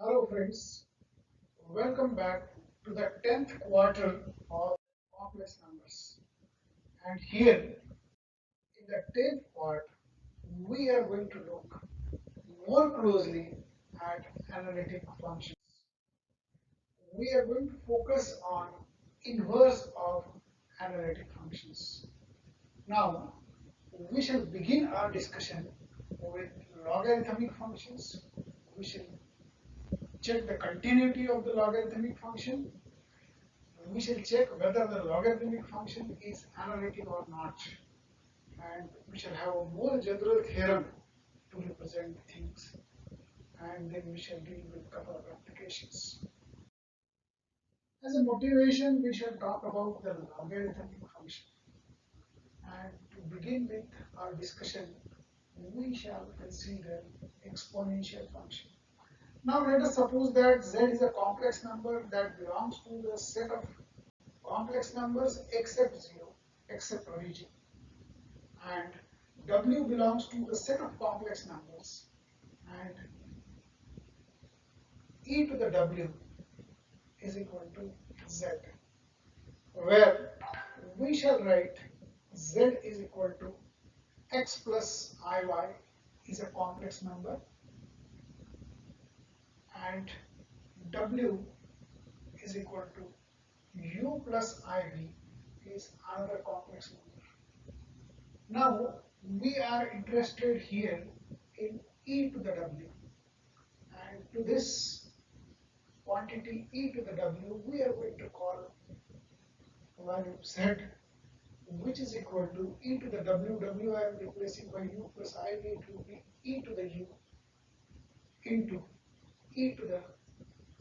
Hello friends, welcome back to the 10th quarter of complex numbers. And here in the 10th part, we are going to look more closely at analytic functions. We are going to focus on inverse of analytic functions. Now, we shall begin our discussion with logarithmic functions. We shall check the continuity of the logarithmic function. We shall check whether the logarithmic function is analytic or not, and we shall have a more general theorem to represent things, and then we shall deal with a couple of applications. As a motivation, we shall talk about the logarithmic function, and to begin with our discussion, we shall consider exponential function. Now let us suppose that z is a complex number that belongs to the set of complex numbers except 0, except origin, and w belongs to the set of complex numbers, and e to the w is equal to z, where we shall write z is equal to x plus iy is a complex number, and w is equal to u plus iv is another complex number. Now we are interested here in e to the w, and to this quantity e to the w we are going to call value z, which is equal to e to the w I am replacing by u plus iv, it will be e to the u into e to the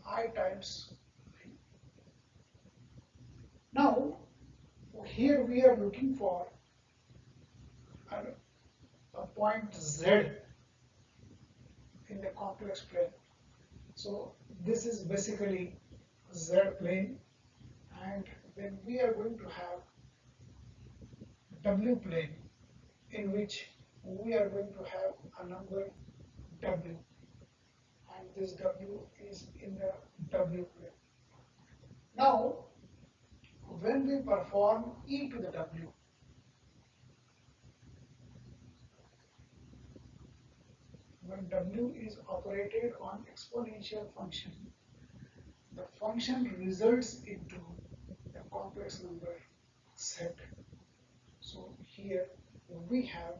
I times v. Now here we are looking for a point z in the complex plane. So this is basically z plane, and then we are going to have w plane in which we are going to have a number w, and this w is in the w plane. Now when we perform e to the w, when w is operated on exponential function, the function results into a complex number set. So here we have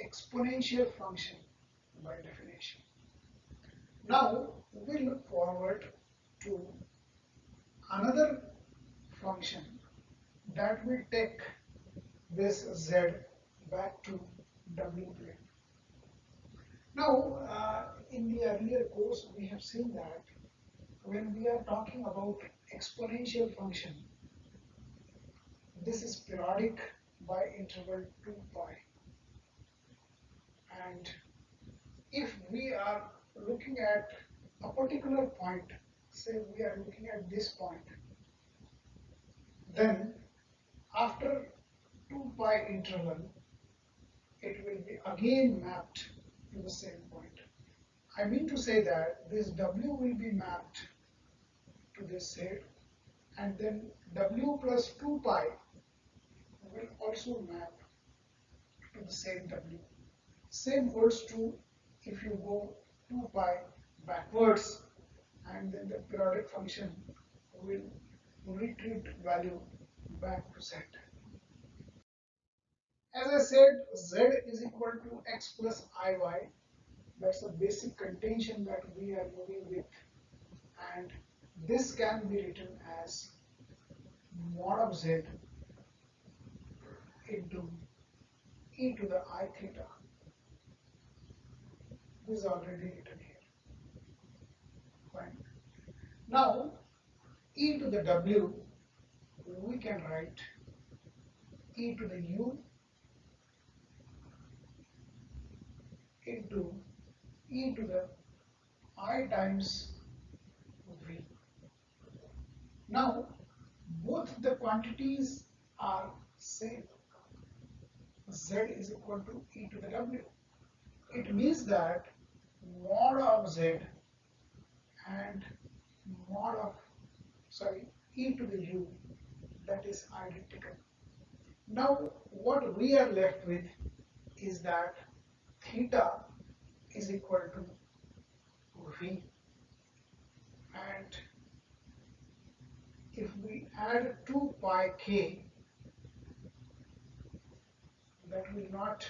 exponential function by definition. Now we look forward to another function that will take this z back to w plane. Now, in the earlier course, we have seen that when we are talking about exponential function, this is periodic by interval 2 pi. And if we are looking at a particular point, say we are looking at this point, then after 2 pi interval, it will be again mapped to the same point. I mean to say that this w will be mapped to this z, and then w plus 2 pi will also map to the same w. Same holds true if you go 2 pi backwards, and then the periodic function will retreat value back to z. As I said, z is equal to x plus iy. That's the basic contention that we are moving with, and this can be written as mod of z into e to the I theta. This is already written here. Fine. Now e to the w we can write e to the u into e to the I times v. Now both the quantities are same. Z is equal to e to the w. It means that mod of z and mod of, sorry, e to the u, that is identical. Now what we are left with is that theta is equal to v, and if we add 2 pi k, that will not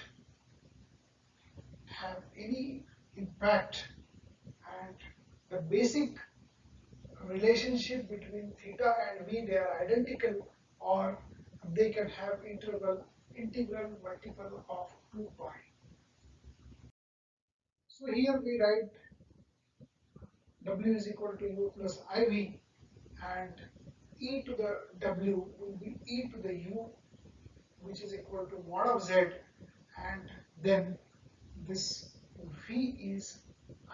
have any impact, and the basic relationship between theta and v, they are identical, or they can have integral multiple of 2 pi. So here we write w is equal to u plus iv, and e to the w will be e to the u, which is equal to mod of z, and then this v is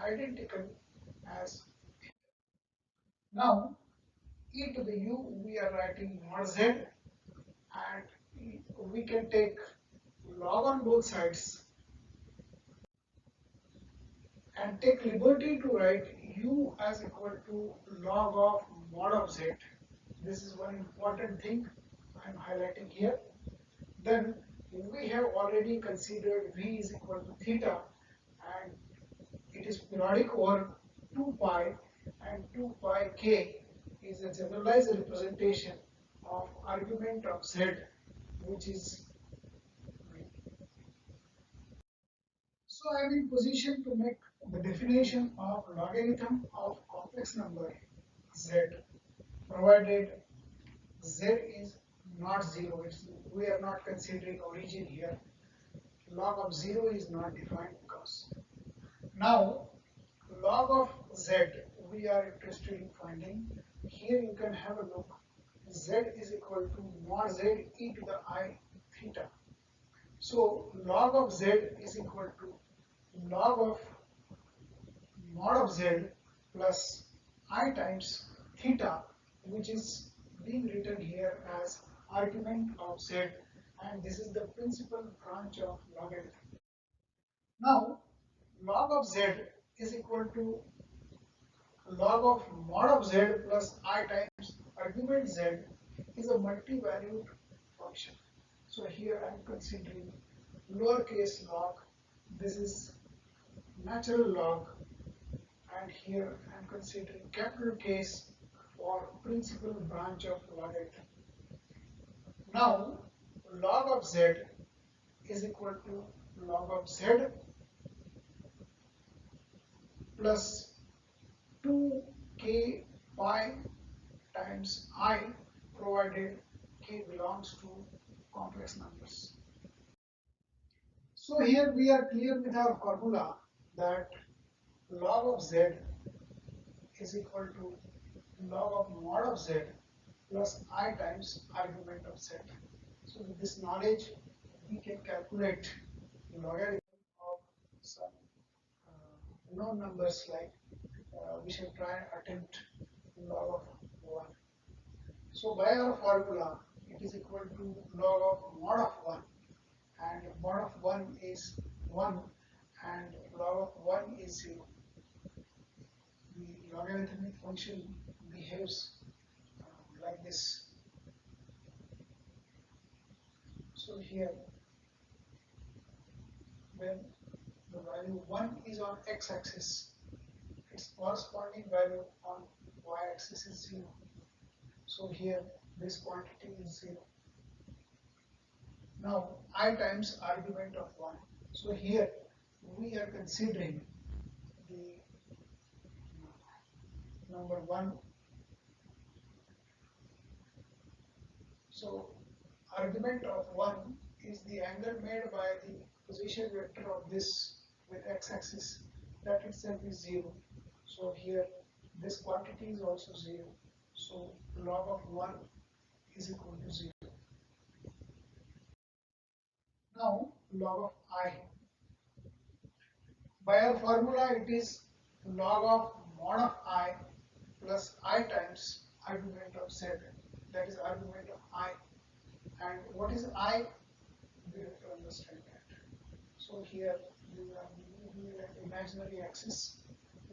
identical as. Now e to the u we are writing mod z, and we can take log on both sides and take liberty to write u as equal to log of mod of z. This is one important thing I am highlighting here. Then we have already considered v is equal to theta, and it is periodic over 2 pi, and 2 pi k is a generalized representation of argument of z, which is. So I am in position to make the definition of logarithm of complex number z, provided z is not 0. We are not considering origin here. Log of 0 is not defined because. Now, log of z we are interested in finding. Here you can have a look. Z is equal to mod z e to the I theta. So log of z is equal to log of mod of z plus I times theta, which is being written here as argument of z, and this is the principal branch of logarithm. Now log of z is equal to log of mod of z plus I times argument z is a multi-valued function. So here I am considering lowercase log, this is natural log, and here I am considering capital case for principal branch of logarithm. Now log of z is equal to log of z plus 2k pi times I, provided k belongs to complex numbers. So here we are clear with our formula that log of z is equal to log of mod of z plus I times argument of z. So with this knowledge, we can calculate logarithm of some known numbers, like we shall try and attempt log of 1. So by our formula, it is equal to log of mod of 1, and mod of 1 is 1, and log of 1 is 0. The logarithmic function behaves like this. So here, when the value 1 is on x-axis, its corresponding value on y-axis is 0. So here this quantity is 0. Now I times argument of 1. So here we are considering the number 1. So argument of 1 is the angle made by the position vector of this with x-axis, that itself is 0. So here this quantity is also 0. So log of 1 is equal to 0. Now log of I. By our formula, it is log of mod of I plus I times argument of z, that is argument of I. And what is I? We have to understand that. So here we are an imaginary axis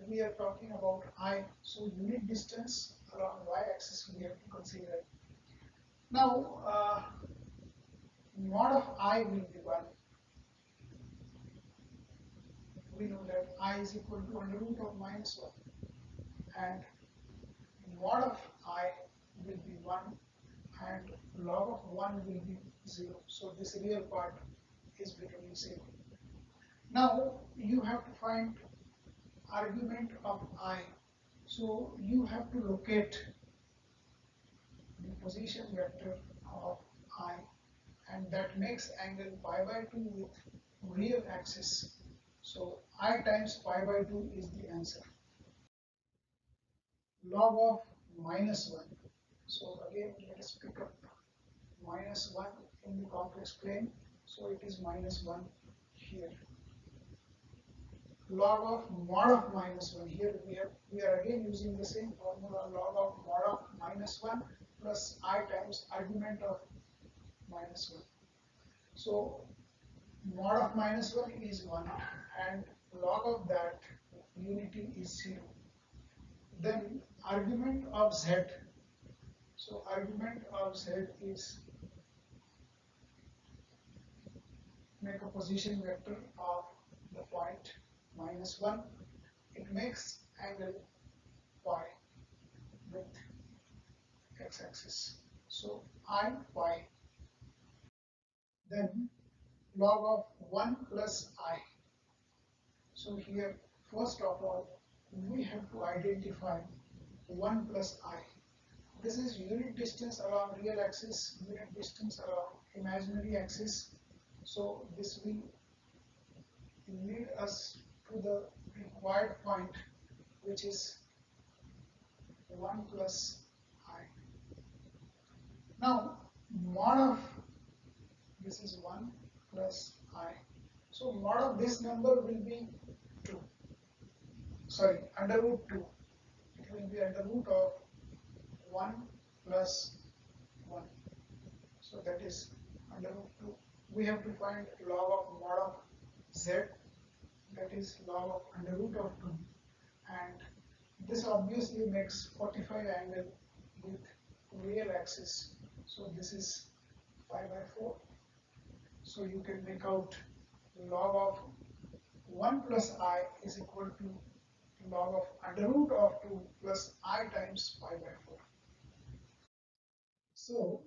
we are talking about I, so unit distance along y-axis we have to consider. Now, mod of I will be 1. We know that I is equal to under root of minus 1, and mod of I will be 1 and log of 1 will be 0. So this real part is becoming 0. Now you have to find argument of I. So you have to locate the position vector of I, and that makes angle pi by 2 with real axis. So I times pi by 2 is the answer. Log of minus 1. So again let us pick up minus 1 in the complex plane. So it is minus 1 here. Log of mod of minus 1. Here we are again using the same formula, log of mod of minus 1 plus I times argument of minus 1. So mod of minus 1 is 1 and log of that unity is 0. Then argument of z. So argument of z is make a position vector of the point minus 1. It makes angle pi with x-axis. So I pi. Then log of 1 plus I. So here first of all we have to identify 1 plus I. This is unit distance along real axis, unit distance along imaginary axis. So this will lead us to the required point, which is 1 plus I. Now mod of this is 1 plus I. So mod of this number will be 2. Sorry, under root 2. It will be under root of 1 plus 1. So that is under root 2. We have to find log of mod of z, that is log of under root of 2. And this obviously makes 45 angle with real axis. So this is pi by 4. So you can make out log of 1 plus I is equal to log of under root of 2 plus I times pi by 4. So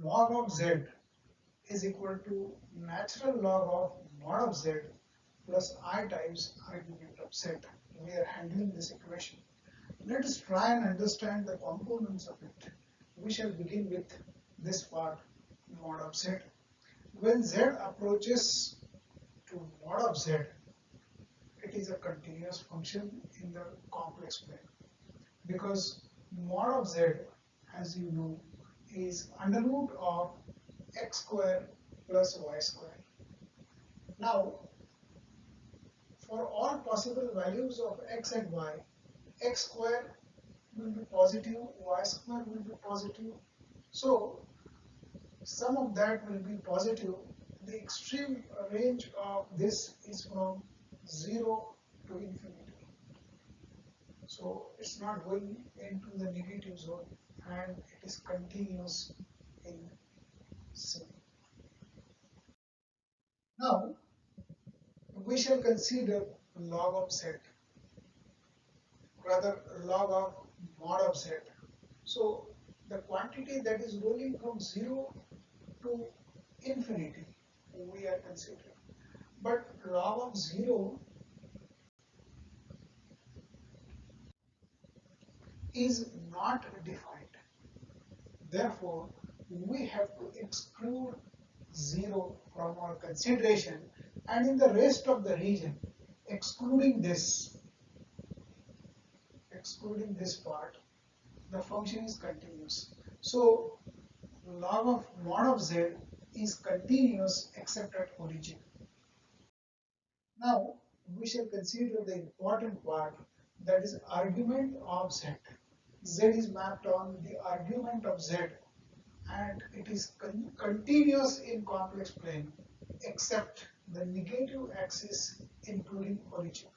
log of z is equal to natural log of mod of z plus I times argument of z. We are handling this equation. Let us try and understand the components of it. We shall begin with this part, mod of z. When z approaches to mod of z, it is a continuous function in the complex plane, because mod of z, as you know, is under root of x square plus y square. Now, for all possible values of x and y, x square will be positive, y square will be positive. So, sum of that will be positive. The extreme range of this is from 0 to infinity. So, it's not going into the negative zone and it is continuous in C. Now, we shall consider log of z, rather log of mod of z. So the quantity that is rolling from 0 to infinity we are considering. But log of 0 is not defined. Therefore, we have to exclude 0 from our consideration, and in the rest of the region, excluding this part, the function is continuous. So log of mod of z is continuous except at origin. Now we shall consider the important part, that is argument of z. Z is mapped on the argument of z and it is continuous in complex plane except the negative axis including origin.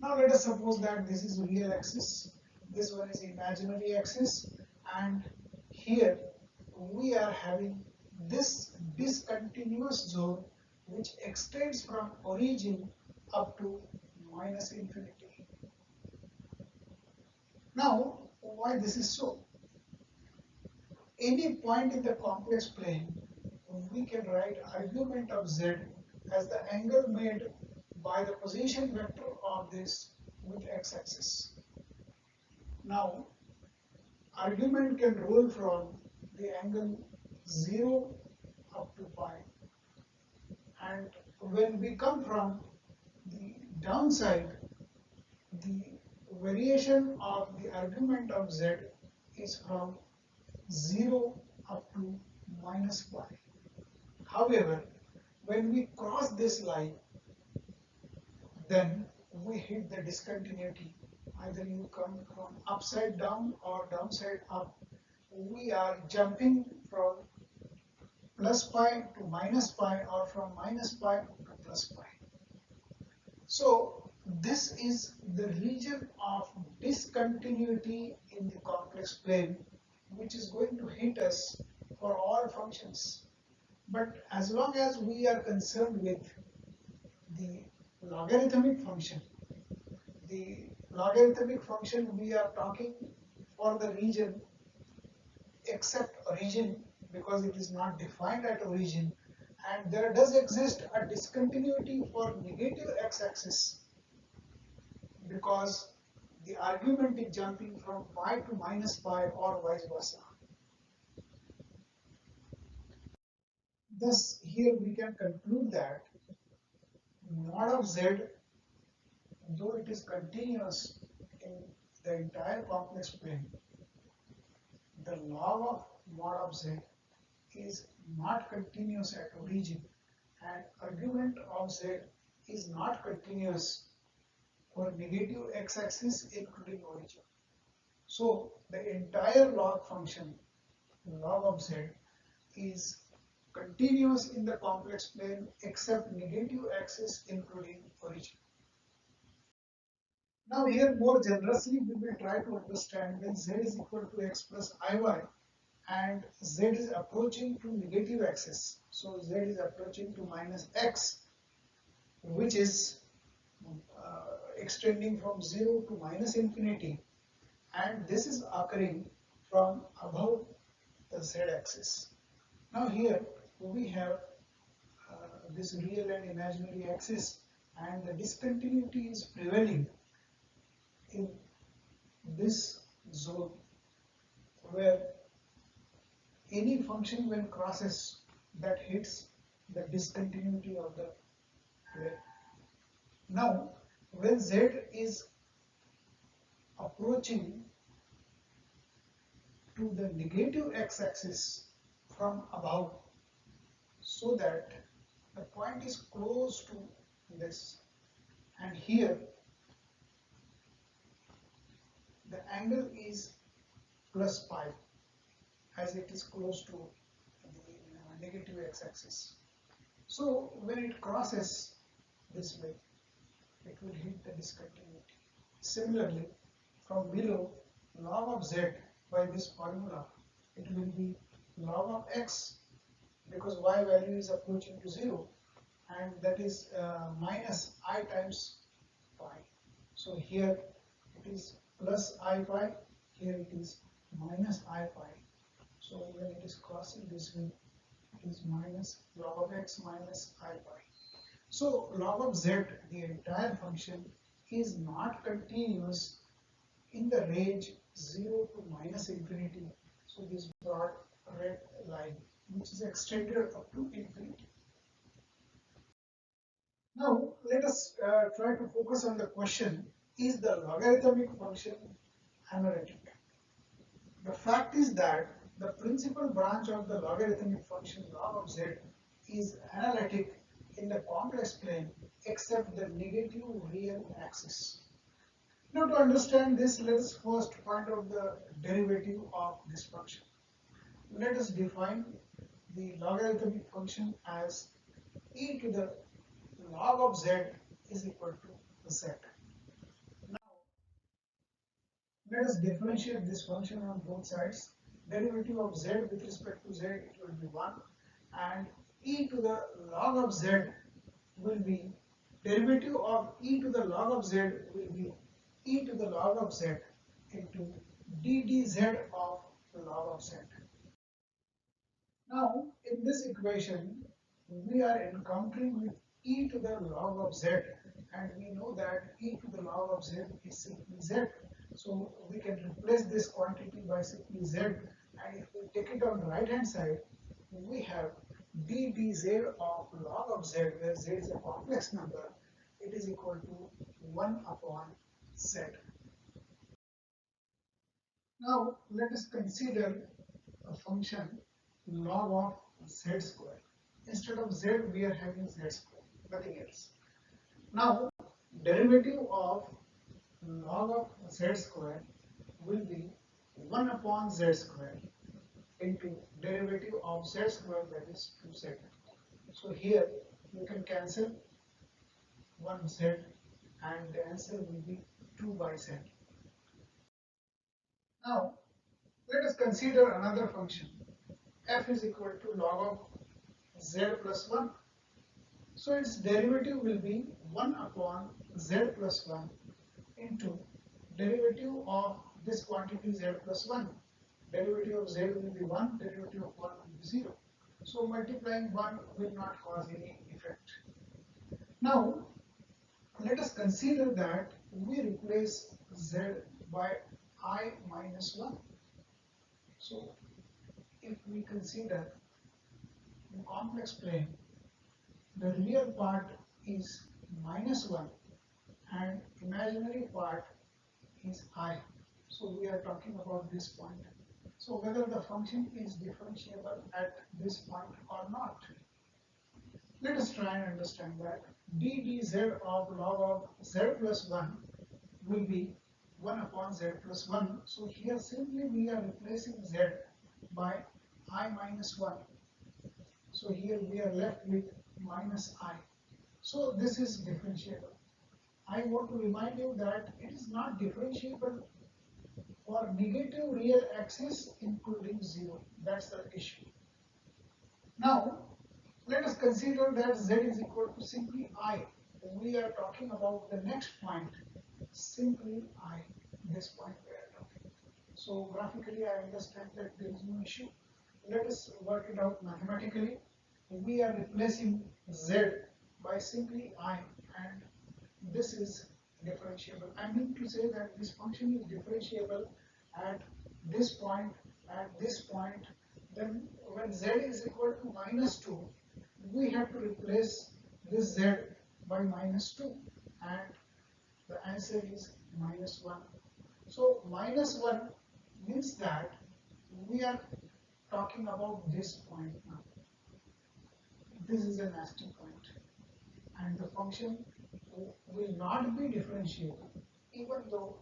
Now let us suppose that this is real axis, this one is imaginary axis, and here we are having this discontinuous zone which extends from origin up to minus infinity. Now, why this is so? Any point in the complex plane, we can write argument of z as the angle made by the position vector of this with x-axis. Now, argument can roll from the angle 0 up to pi, and when we come from the downside, the variation of the argument of z is from 0 up to minus pi. However, when we cross this line, then we hit the discontinuity. Either you come from upside down or downside up. We are jumping from plus pi to minus pi or from minus pi to plus pi. So this is the region of discontinuity in the complex plane which is going to hit us for all functions. But as long as we are concerned with the logarithmic function, the logarithmic function we are talking for the region except origin, because it is not defined at origin, and there does exist a discontinuity for negative x-axis because the argument is jumping from pi to minus pi or vice versa. Thus, here we can conclude that mod of z, though it is continuous in the entire complex plane, the log of mod of z is not continuous at origin, and argument of z is not continuous for negative x-axis including origin. So the entire log function, log of z, is continuous in the complex plane except negative axis including origin. Now here more generously we will try to understand when z is equal to x plus iy and z is approaching to negative axis. So z is approaching to minus x, which is extending from 0 to minus infinity, and this is occurring from above the z-axis. Now here we have this real and imaginary axis, and the discontinuity is prevailing in this zone where any function when crosses that hits the discontinuity of the plane. Now when z is approaching to the negative x-axis from above, so that the point is close to this, and here the angle is plus pi as it is close to the negative x-axis. So when it crosses this way, it will hit the discontinuity. Similarly, from below, log of z by this formula, it will be log of x, because y value is approaching to 0, and that is minus I times pi. So here it is plus I pi, here it is minus I pi. So when it is crossing this way, it is minus log of x minus I pi. So log of z, the entire function, is not continuous in the range 0 to minus infinity. So this broad red line, which is extended up to infinity. Now let us try to focus on the question, is the logarithmic function analytic? The fact is that the principal branch of the logarithmic function log of z is analytic in the complex plane except the negative real axis. Now to understand this, let us first find out the derivative of this function. Let us define the logarithmic function as e to the log of z is equal to z. Let us differentiate this function on both sides. Derivative of z with respect to z, it will be 1, and e to the log of z will be, derivative of e to the log of z will be e to the log of z into d dz of log of z. Now, in this equation, we are encountering with e to the log of z, and we know that e to the log of z is simply z. So we can replace this quantity by simply z, and if we take it on the right hand side, we have d dz of log of z, where z is a complex number. It is equal to 1 upon z. Now let us consider a function log of z square. Instead of z, we are having z square, nothing else. Now, derivative of log of z square will be 1 upon z square into derivative of z square, that is 2z. So here you can cancel 1z and the answer will be 2 by z. Now, let us consider another function. F is equal to log of z plus 1. So its derivative will be 1 upon z plus 1 into derivative of this quantity z plus 1. Derivative of z will be 1, derivative of 1 will be 0. So multiplying 1 will not cause any effect. Now, let us consider that we replace z by I minus 1. So if we consider the complex plane, the real part is minus 1 and imaginary part is I. So we are talking about this point. So whether the function is differentiable at this point or not. Let us try and understand that d dz of log of z plus 1 will be 1 upon z plus 1. So here simply we are replacing z by I minus 1. So here we are left with minus I. So this is differentiable. I want to remind you that it is not differentiable for negative real axis including 0. That's the issue. Now, let us consider that z is equal to simply I. We are talking about the next point, simply I, this point we are talking. So graphically I understand that there is no issue. Let us work it out mathematically. We are replacing z by simply I, and this is differentiable. I mean to say that this function is differentiable at this point, at this point. Then when z is equal to minus 2, we have to replace this z by minus 2, and the answer is minus 1. So minus 1 means that we are talking about this point now. This is a nasty point, and the function will not be differentiable, even though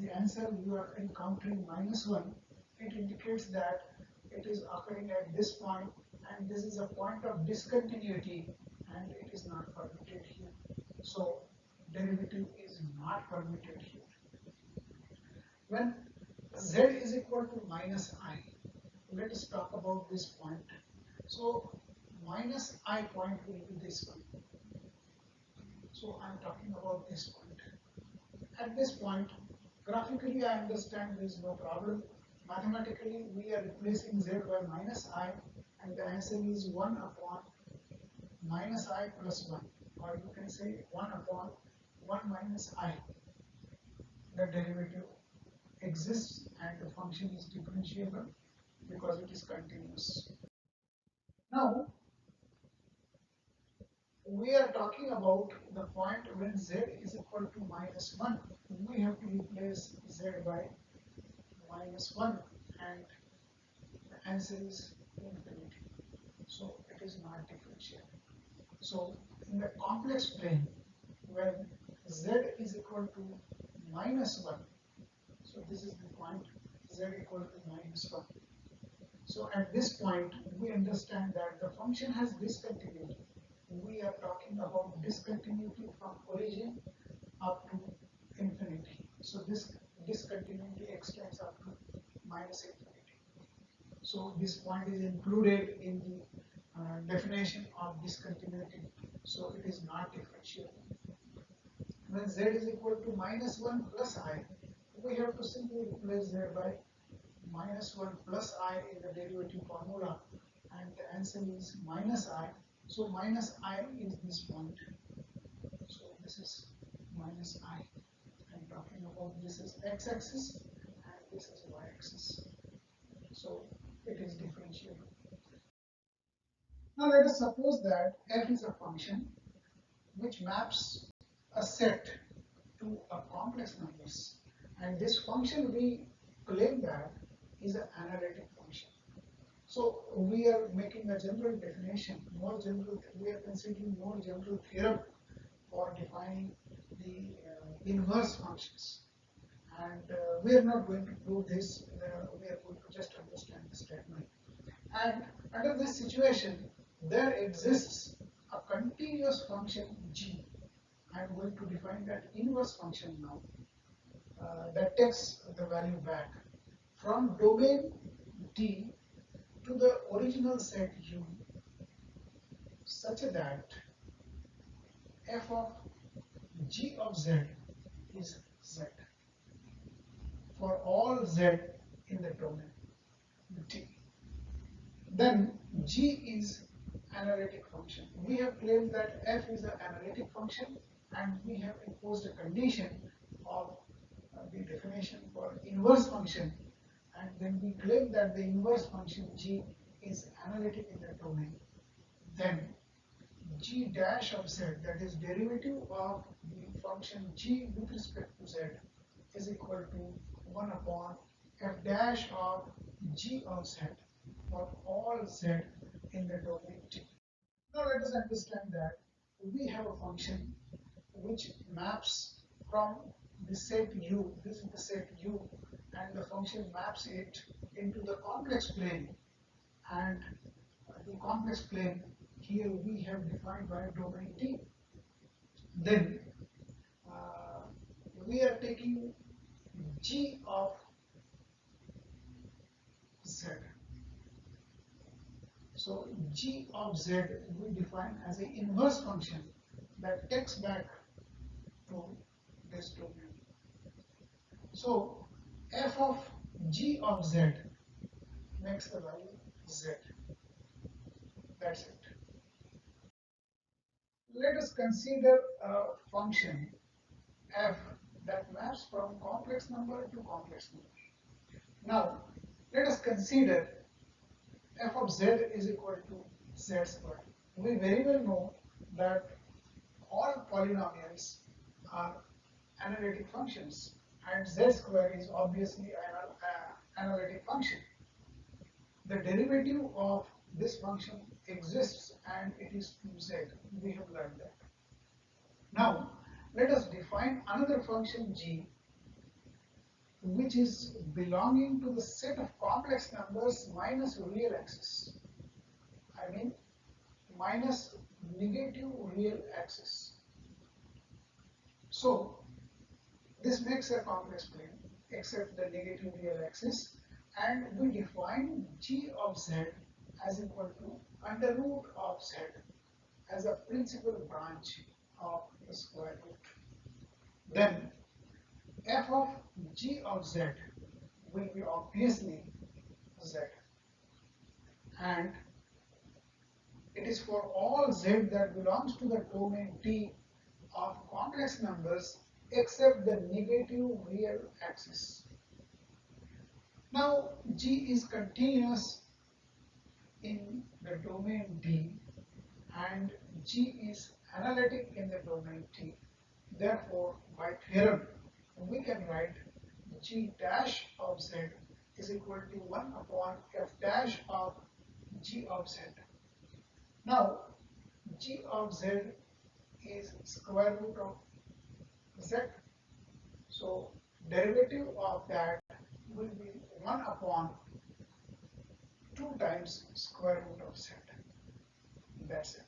the answer you are encountering minus 1. It indicates that it is occurring at this point, and this is a point of discontinuity, and it is not permitted here. So derivative is not permitted here. When z is equal to minus I, let us talk about this point. So minus I point will be this one. So I am talking about this point. At this point, graphically I understand there is no problem. Mathematically, we are replacing z by minus I, and the answer is 1 upon minus I plus 1, or you can say 1 upon 1 minus I. The derivative exists and the function is differentiable because it is continuous. Now, we are talking about the point when z is equal to minus 1. We have to replace z by minus 1, and the answer is infinity. So it is not differentiable. So in the complex plane, when z is equal to minus 1, so this is the point z equal to minus 1. So at this point, we understand that the function has discontinuity. We are talking about discontinuity from origin up to infinity. So this discontinuity extends up to minus infinity. So this point is included in the definition of discontinuity. So it is not differentiable. When z is equal to minus 1 plus I, we have to simply replace z by minus 1 plus I in the derivative formula, and the answer is minus I. So minus I is this point. So this is minus I. I'm talking about this is x-axis and this is y-axis. So it is differentiable. Now let us suppose that f is a function which maps a set to a complex numbers, and this function we claim that is an analytic function. So we are making a general definition, we are considering more general theorem for defining the inverse functions. And we are not going to prove this, we are going to just understand the statement. And under this situation, there exists a continuous function g. I am going to define that inverse function now, that takes the value back from domain D to the original set U, such that f of g of z is z for all z in the domain D. Then g is analytic function. We have claimed that f is an analytic function, and we have imposed a condition of the definition for inverse function, and then we claim that the inverse function g is analytic in the domain. Then g dash of z, that is derivative of the function g with respect to z, is equal to 1 upon f dash of g of z for all z in the domain T. Now let us understand that we have a function which maps from the set U, this is the set U, and the function maps it into the complex plane, and the complex plane here we have defined by domain T. Then we are taking g of z. So g of z we define as an inverse function that takes back to this domain. So f of g of z makes the value z. That's it. Let us consider a function f that maps from complex number to complex number. Now let us consider f of z is equal to z squared. We very well know that all polynomials are analytic functions, and z squared is obviously an analytic function. The derivative of this function exists and it is 2z. We have learned that. Now let us define another function g which is belonging to the set of complex numbers minus real axis. I mean minus negative real axis. So this makes a complex plane except the negative real axis, and we define g of z as equal to under root of z as a principal branch of the square root. Then f of g of z will be obviously z, and it is for all z that belongs to the domain T of complex numbers except the negative real axis. Now g is continuous in the domain D and g is analytic in the domain T. Therefore, by theorem, we can write g dash of z is equal to 1 upon f dash of g of z. Now, g of z is square root of z. So, derivative of that will be 1 upon 2 times square root of z. That's it.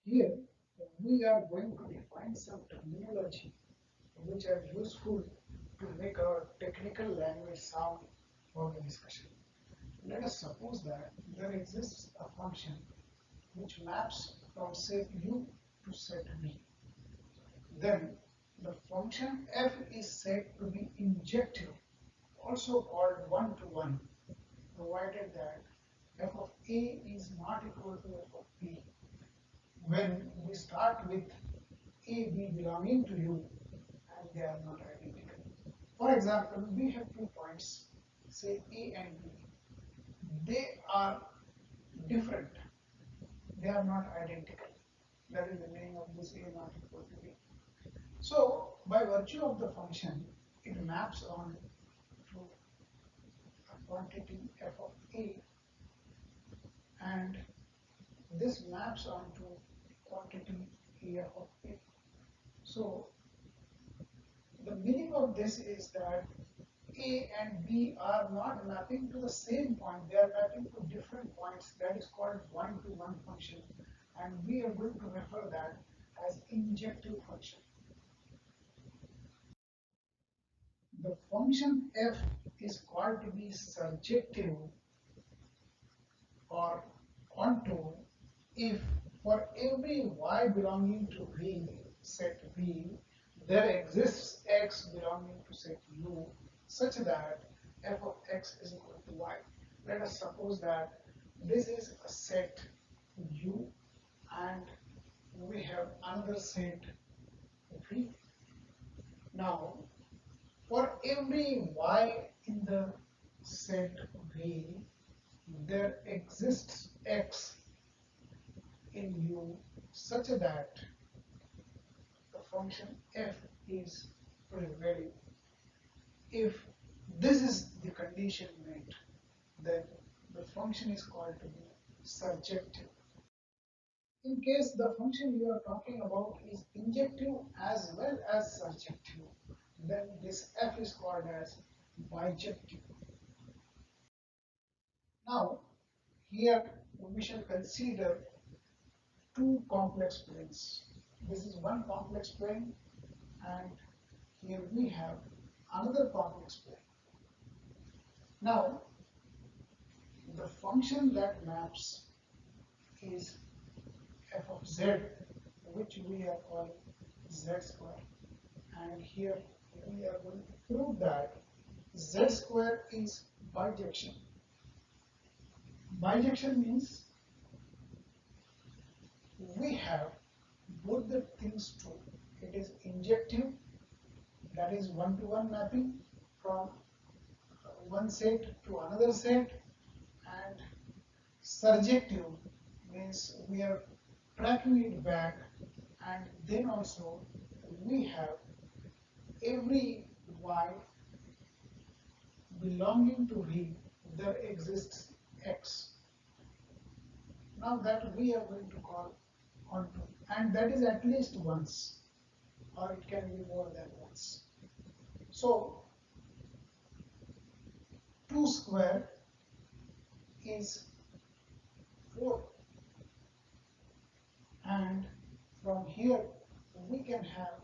Here we are going to define some terminology which are useful to make our technical language sound for the discussion. Let us suppose that there exists a function which maps from set u to set v. Then the function f is said to be injective, also called one-to-one, provided that f of a is not equal to f of b. When we start with a, b belonging to u and they are not identical. For example, we have 2 points, say a and b. They are different. They are not identical. That is the meaning of this a not equal to b. So, by virtue of the function, it maps on to a quantity f of a, and this maps on to quantity f of a. So, the meaning of this is that a and b are not mapping to the same point, they are mapping to different points. That is called one-to-one function, and we are going to refer that as injective function. The function f is called to be surjective or contour if for every y belonging to V, set V, there exists x belonging to set U such that f of x is equal to y. Let us suppose that this is a set U and we have another set V. Now, for every y in the set V, there exists x in U such that the function f is prevailing. If this is the condition met, then the function is called to be surjective. In case the function you are talking about is injective as well as surjective, then this f is called as bijective. Now, here we shall consider two complex planes. This is one complex plane, and here we have another complex plane. Now, the function that maps is f of z, which we are calling z square. And here we are going to prove that z square is bijection. Bijection means we have both the things true. It is injective, that is one-to-one mapping from one set to another set, and surjective means we are tracking it back, and then also we have every y belonging to V, there exists x. Now that we are going to call onto, and that is at least once, or it can be more than once. So 2 square is 4, and from here we can have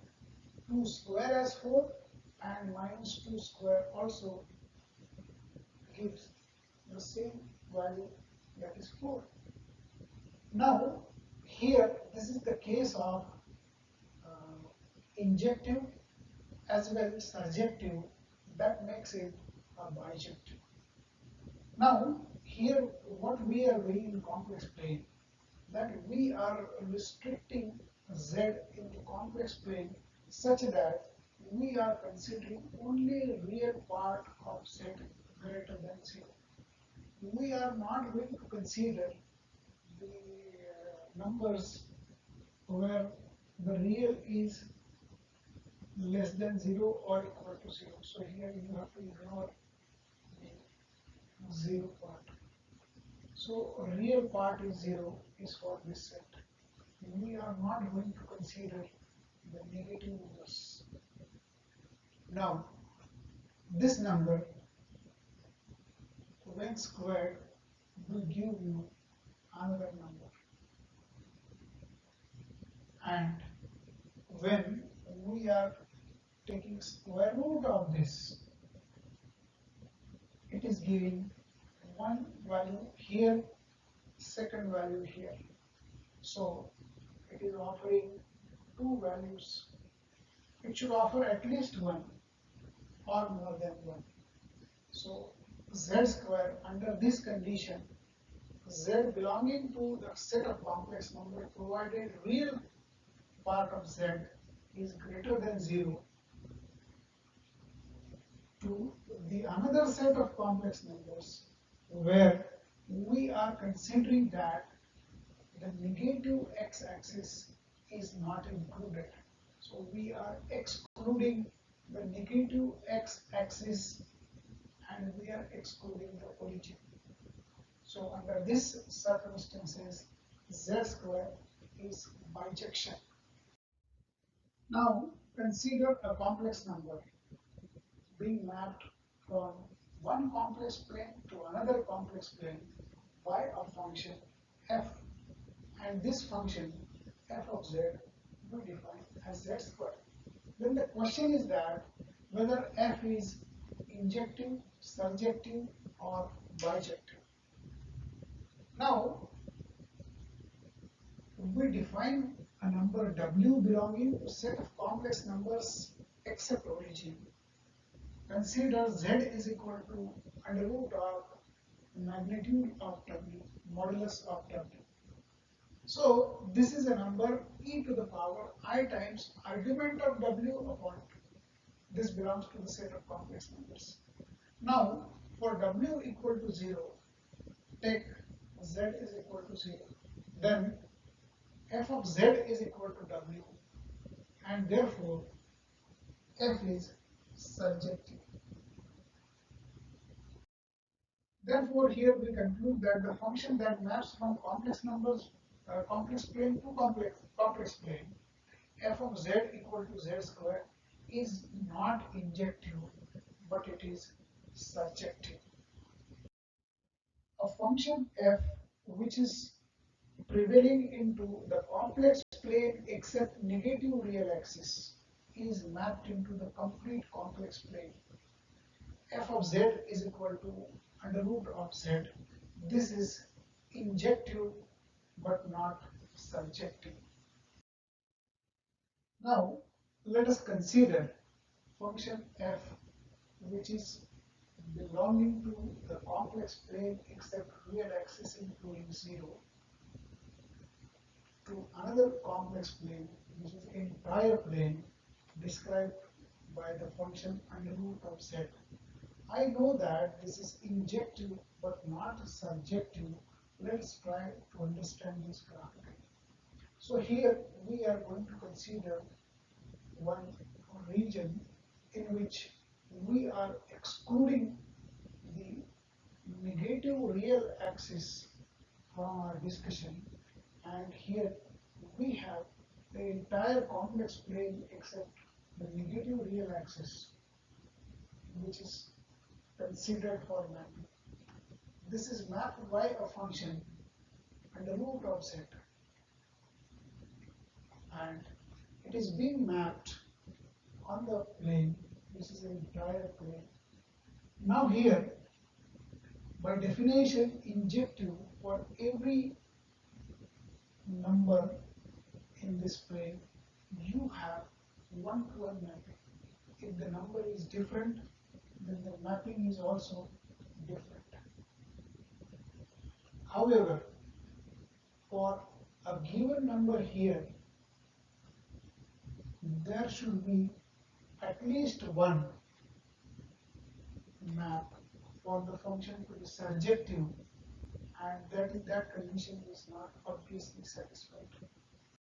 2 square as 4 and minus 2 square also gives the same value, that is 4. Now here this is the case of injective as well as surjective, that makes it a bijective. Now here what we are doing in complex plane, that we are restricting z into complex plane such that we are considering only real part of set greater than 0. We are not going to consider the numbers where the real is less than 0 or equal to 0. So here you have to ignore the 0 part. So real part is 0 is for this set. We are not going to consider the negative numbers. Now, this number when squared will give you another number. and when we are taking square root of this, it is giving one value here, second value here. So it is offering two values. It should offer at least one or more than one. So z square under this condition, z belonging to the set of complex numbers provided real part of z is greater than 0 to the another set of complex numbers where we are considering that the negative x-axis is not included. So we are excluding the negative x-axis and we are excluding the origin. So under this circumstances, z square is bijection. Now consider a complex number being mapped from one complex plane to another complex plane by a function f, and this function f of z we define as z square. Then the question is that whether f is injective, surjective or bijective. Now we define a number w belonging to a set of complex numbers except origin. Consider z is equal to under root of magnitude of w, modulus of w. So this is a number e to the power I times argument of w upon 2. This belongs to the set of complex numbers. Now for w equal to 0, take z is equal to 0. Then f of z is equal to w, and therefore f is surjective. Therefore, here we conclude that the function that maps from complex numbers, complex plane to complex plane, f of z equal to z square is not injective, but it is surjective. A function f which is prevailing into the complex plane except negative real axis is mapped into the complete complex plane. F of z is equal to under root of z. This is injective but not surjective. Now let us consider function f which is belonging to the complex plane except real axis including 0 to another complex plane which is entire plane described by the function under root of z. I know that this is injective but not surjective. Let's try to understand this graphically. So here we are going to consider one region in which we are excluding the negative real axis from our discussion, and here we have the entire complex plane except the negative real axis which is considered for mapping. This is mapped by a function under root of z, and it is being mapped on the plane. This is the entire plane. Now here, by definition, injective for every number in this plane, you have one-to-one mapping. If the number is different, then the mapping is also different. However, for a given number here, there should be at least one map for the function to be surjective, and that condition is not obviously satisfied.